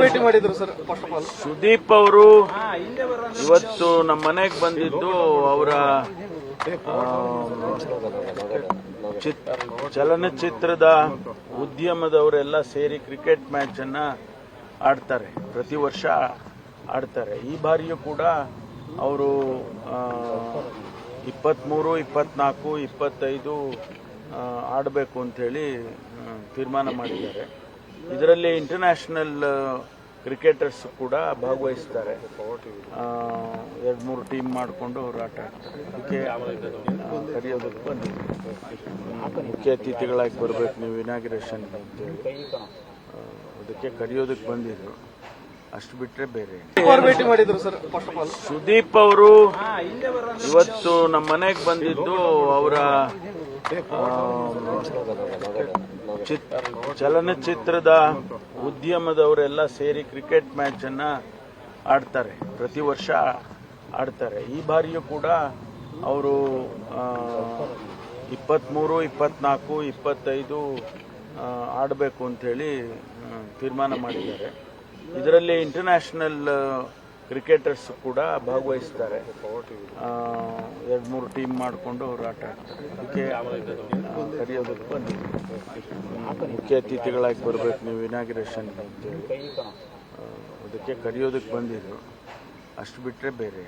ಭೇಟಿ ಮಾಡಿದ್ರು sir. First of all Sudeep ಅವರು ಇವತ್ತು ನಮ್ಮ ಮನೆಗೆ ಬಂದಿದ್ದು ಅವರ ಚಲನಚಿತ್ರದ ಉದ್ಯಮದವರೆಲ್ಲ ಸೇರಿ ಕ್ರಿಕೆಟ್ ಮ್ಯಾಚ್ ಅನ್ನ ಆಡ್ತಾರೆ. ಪ್ರತಿ ವರ್ಷ ಆಡ್ತಾರೆ. ಈ ಬಾರಿಯೂ ಕೂಡ ಅವರು 23, 24, 25 ಆಡಬೇಕು ಅಂತೇಳಿ ತೀರ್ಮಾನ ಮಾಡಿದ್ದಾರೆ. ಇದರಲ್ಲಿ ಇಂಟರ್ನ್ಯಾಷನಲ್ ಕ್ರಿಕೆಟರ್ಸ್ ಕೂಡ ಭಾಗವಹಿಸ್ತಾರೆ. 2-3 ಟೀಮ್ ಮಾಡಿಕೊಂಡು ಅವರು ಆಟ ಆಡ್ತಾರೆ. ಅದಕ್ಕೆ ಕರೆಯೋದಕ್ಕೆ ಬಂದಿದ್ದೀವಿ. ಮುಖ್ಯ ಅತಿಥಿಗಳಾಗಿ ಬರಬೇಕು ನೀವು ಇನಾಗ್ರೇಷನ್ ಅಂತೇಳಿ ಅದಕ್ಕೆ ಕರೆಯೋದಕ್ಕೆ ಬಂದಿದ್ರು. ಅಷ್ಟು ಬಿಟ್ಟರೆ ಬೇರೆ ಭೇಟಿ ಮಾಡಿದ್ರು sir. First of all Sudeep ಅವರು ಇವತ್ತು ನಮ್ಮ ಮನೆಗೆ ಬಂದಿದ್ದು ಅವರ ಚಲನಚಿತ್ರದ ಉದ್ಯಮದವರೆಲ್ಲ ಸೇರಿ ಕ್ರಿಕೆಟ್ ಮ್ಯಾಚ್ ಅನ್ನ ಆಡ್ತಾರೆ. ಪ್ರತಿ ವರ್ಷ ಆಡ್ತಾರೆ. ಈ ಬಾರಿಯೂ ಕೂಡ ಅವರು 23, 24, 25 ಆಡಬೇಕು ಅಂತೇಳಿ ತೀರ್ಮಾನ ಮಾಡಿದ್ದಾರೆ. ಇದರಲ್ಲಿ ಇಂಟರ್ನ್ಯಾಷನಲ್ ಕ್ರಿಕೆಟರ್ಸ್ ಕೂಡ ಭಾಗವಹಿಸ್ತಾರೆ. 2-3 ಟೀಮ್ ಮಾಡಿಕೊಂಡು ಅವರು ಆಟ ಆಡ್ತಾರೆ. ಅದಕ್ಕೆ ಕರೆಯೋದಕ್ಕೆ ಬಂದಿದ್ದೀವಿ. ಮುಖ್ಯ ಅತಿಥಿಗಳಾಗಿ ಬರಬೇಕು ನೀವು ಇನಾಗ್ರೇಷನ್ ಅಂತೇಳಿ ಅದಕ್ಕೆ ಕರೆಯೋದಕ್ಕೆ ಬಂದಿದ್ರು. ಅಷ್ಟು ಬಿಟ್ಟರೆ ಬೇರೆ